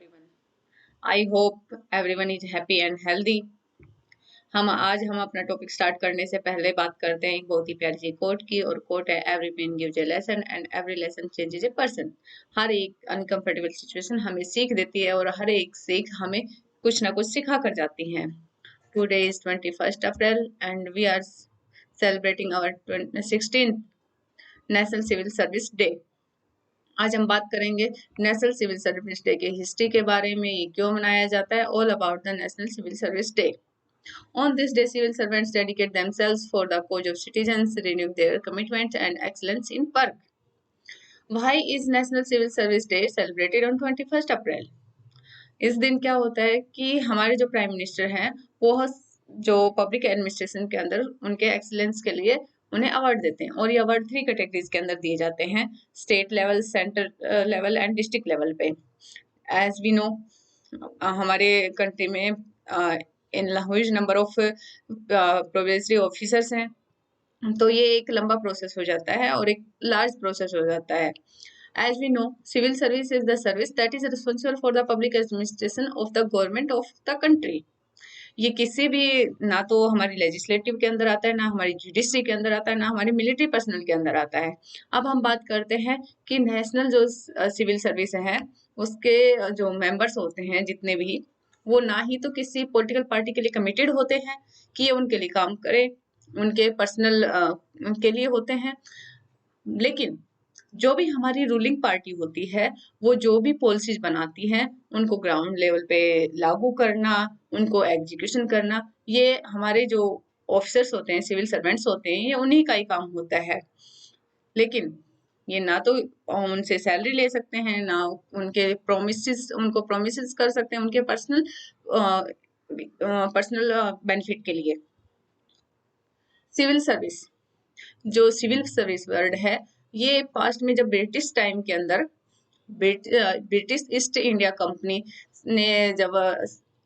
everyone. I hope everyone is happy and healthy. हम अपना topic start करने से पहले बात करते हैं एक बहुत ही प्यारी सी कोट की, और कोट है every pain gives a lesson and every lesson changes a person. हर एक अनकंफर्टेबल सिचुएशन हमें सीख देती है और हर एक सीख हमें कुछ ना कुछ सिखा कर जाती है। Today is 21st April and we are celebrating our 16th national civil service day. आज हम बात करेंगे नेशनल सिविल सर्विस डे के हिस्ट्री के बारे में, ये क्यों मनाया जाता है, all about the national civil service day. On this day, civil servants dedicate themselves for the cause of citizens, renew their commitment and excellence in work. Why is National Civil Service Day celebrated on 21st April? इस दिन क्या होता है कि हमारे जो prime minister हैं वो जो पब्लिक एडमिनिस्ट्रेशन के अंदर उनके एक्सीलेंस के लिए उन्हें अवार्ड देते हैं, और ये अवार्ड 3 कैटेगरीज के अंदर दिए जाते हैं, state level, centre level and district level पे। एज वी नो, हमारे कंट्री में in huge number of probationary officers हैं, तो ये एक लंबा प्रोसेस हो जाता है और एक लार्ज प्रोसेस हो जाता है। As we know, civil service is the service that is responsible for the public administration of the government of the country. ये किसी भी, ना तो हमारी लेजिस्लेटिव के अंदर आता है, ना हमारी जुडिशरी के अंदर आता है, ना हमारी मिलिट्री पर्सनल के अंदर आता है। अब हम बात करते हैं कि नेशनल जो सिविल सर्विस है उसके जो मेंबर्स होते हैं जितने भी, वो ना ही तो किसी पॉलिटिकल पार्टी के लिए कमिटेड होते हैं कि ये उनके लिए काम करे, उनके पर्सनल के लिए होते हैं, लेकिन जो भी हमारी रूलिंग पार्टी होती है वो जो भी पॉलिसीज बनाती है उनको ग्राउंड लेवल पे लागू करना, उनको एग्जीक्यूशन करना, ये हमारे जो ऑफिसर्स होते हैं, सिविल सर्वेंट्स होते हैं, ये उन्हीं का ही काम होता है। लेकिन ये ना तो उनसे सैलरी ले सकते हैं, ना उनको प्रोमिस कर सकते हैं उनके पर्सनल बेनिफिट के लिए। सिविल सर्विस वर्ड है, ये पास्ट में जब ब्रिटिश टाइम के अंदर ब्रिटिश ईस्ट इंडिया कंपनी ने जब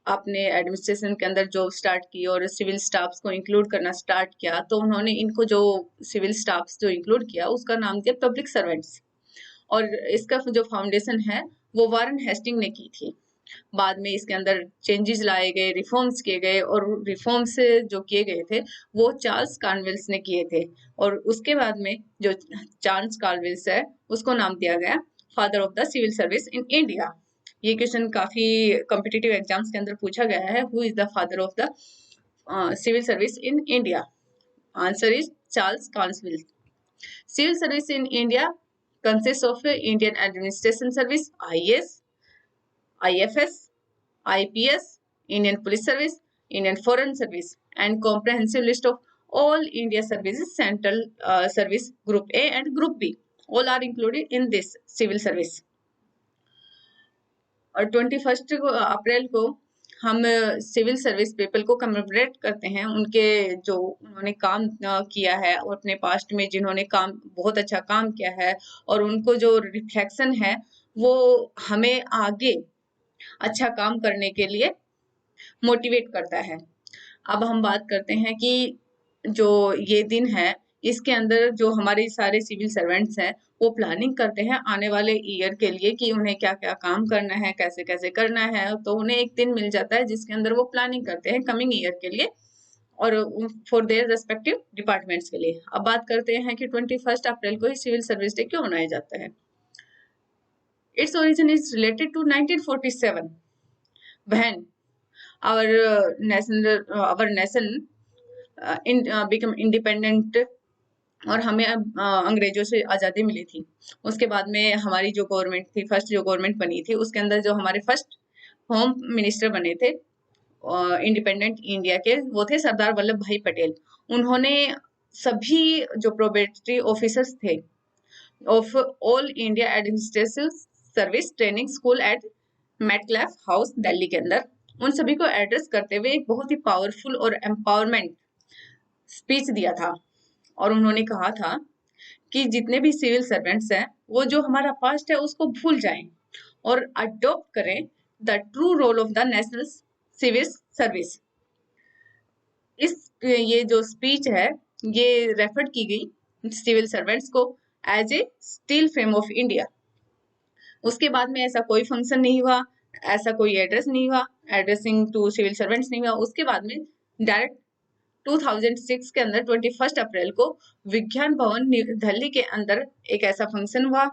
अपने एडमिनिस्ट्रेशन के अंदर जॉब स्टार्ट की और सिविल स्टाफ्स को इंक्लूड करना स्टार्ट किया, तो उन्होंने इनको जो सिविल स्टाफ्स जो इंक्लूड किया उसका नाम दिया पब्लिक सर्वेंट्स। और इसका जो फाउंडेशन है वो वारन हेस्टिंग ने की थी। बाद में इसके अंदर चेंजेस लाए गए, रिफॉर्म्स किए गए, और रिफॉर्म्स जो किए गए थे वो चार्ल्स कॉर्नवेलिस ने किए थे, और उसके बाद में जो चार्ल्स कॉर्नवेलिस है उसको नाम दिया गया father of the civil service in India. ये क्वेश्चन काफी कॉम्पिटिटिव एग्जाम्स के अंदर पूछा गया है, who is the father of the civil service in India? Answer is Charles Cornwallis. Civil service in India consists of Indian Administration Service, IAS, IFS, IPS, Indian Police Service, Indian Foreign Service, and comprehensive list of all India services, Central Service Group A and Group B. All are included in this civil service. और 21 अप्रैल को हम civil service people को commemorate करते हैं, उनके जो उन्होंने काम किया है और अपने पास्ट में जिन्होंने काम बहुत अच्छा काम किया है, और उनको जो रिफ्लेक्शन है वो हमें आगे अच्छा काम करने के लिए मोटिवेट करता है। अब हम बात करते हैं कि जो ये दिन है इसके अंदर जो हमारे सारे सिविल सर्वेंट्स हैं वो प्लानिंग करते हैं आने वाले ईयर के लिए कि उन्हें क्या क्या काम करना है, कैसे कैसे करना है, तो उन्हें एक दिन मिल जाता है जिसके अंदर वो प्लानिंग करते हैं कमिंग ईयर के लिए और फॉर देयर रेस्पेक्टिव डिपार्टमेंट्स के लिए। अब बात करते हैं कि 21 अप्रैल को ही सिविल सर्विस डे क्यों मनाया जाता है। Its origin is related to 1947 when our nation become independent और हमें अंग्रेजों से आज़ादी मिली थी। उसके बाद में हमारी जो गवर्नमेंट थी, फर्स्ट जो गवर्नमेंट बनी थी, उसके अंदर जो हमारे फर्स्ट होम मिनिस्टर बने थे इंडिपेंडेंट इंडिया के, वो थे सरदार वल्लभ भाई पटेल। उन्होंने सभी जो प्रोबेटरी ऑफिसर्स थे of All India Administrative Service Training School at Metcalfe House Delhi के अंदर, उन सभी को एड्रेस करते हुए एक बहुत ही पावरफुल और एम्पावरमेंट स्पीच दिया था। और उन्होंने कहा था कि जितने भी सिविल सर्वेंट्स हैं वो जो हमारा पास्ट है उसको भूल जाएं और अडॉप्ट करें the true role of the national civil service. ये जो स्पीच है ये रेफर की गई सिविल सर्वेंट्स को as a steel frame of India. उसके बाद में ऐसा कोई फंक्शन नहीं हुआ ऐसा कोई एड्रेस नहीं हुआ, एड्रेसिंग टू सिविल सर्वेंट्स नहीं हुआ। उसके बाद में डायरेक्ट 2006 के अंदर 21 अप्रैल को विज्ञान भवन दिल्ली के अंदर एक ऐसा फंक्शन हुआ,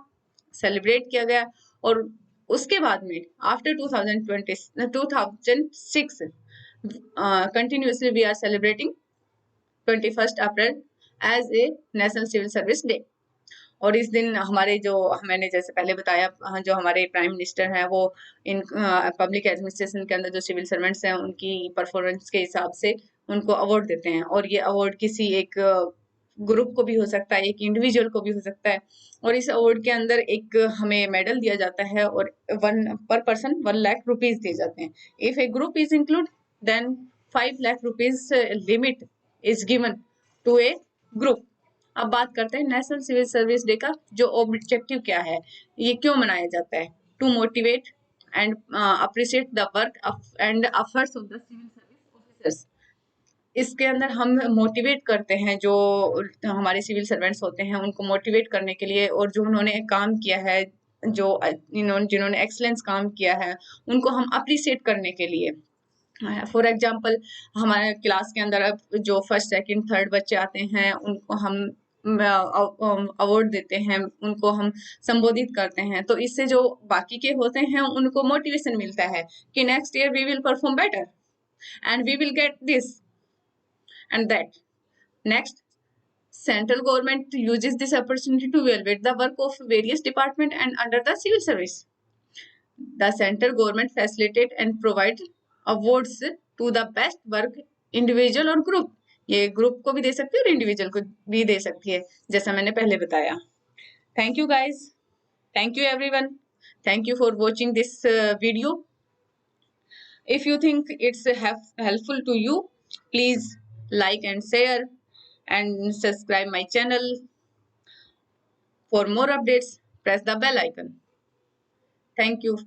सेलिब्रेट किया गया। और उसके बाद में after 2006 continuously we are celebrating 21 April as a national civil service day. और इस दिन हमारे जो, मैंने जैसे पहले बताया, जो हमारे प्राइम मिनिस्टर हैं वो इन पब्लिक एडमिनिस्ट्रेशन के अंदर जो सिविल सर्वेंट्स हैं उनकी परफॉर्मेंस के हिसाब से उनको अवार्ड देते हैं। और ये अवार्ड किसी एक ग्रुप को भी हो सकता है, एक इंडिविजुअल को भी हो सकता है। और इस अवार्ड के अंदर एक हमें मेडल दिया जाता है और पर पर्सन 1 लाख रुपीज दिए जाते हैं। If a group is include then 5 lakh rupees limit is given to a group. अब बात करते हैं नेशनल सिविल सर्विस डे का जो ऑब्जेक्टिव क्या है, ये क्यों मनाया जाता है। To motivate and appreciate the work and efforts of the civil service officers. इसके अंदर हम मोटिवेट करते हैं जो हमारे सिविल सर्वेंट्स होते हैं उनको मोटिवेट करने के लिए, और जो उन्होंने काम किया है, जो जिन्होंने एक्सलेंस काम किया है उनको हम अप्रिशिएट करने के लिए। फॉर एग्जाम्पल हमारे क्लास के अंदर अब जो फर्स्ट सेकंड थर्ड बच्चे आते हैं उनको हम अवार्ड देते हैं, उनको हम संबोधित करते हैं। तो इससे जो बाकी के होते हैं उनको मोटिवेशन मिलता है कि next year we will perform better and we will get this and that. Next, central government uses this opportunity to evaluate the work of various departments and under the civil service. The central government facilitate and provide awards to the best work individual और group. ये group को भी दे सकती है और individual को भी दे सकती है, जैसा मैंने पहले बताया। Thank you guys, thank you everyone, thank you for watching this video. If you think it's helpful to you, please like and share and subscribe my channel. For more updates, press the bell icon. Thank you.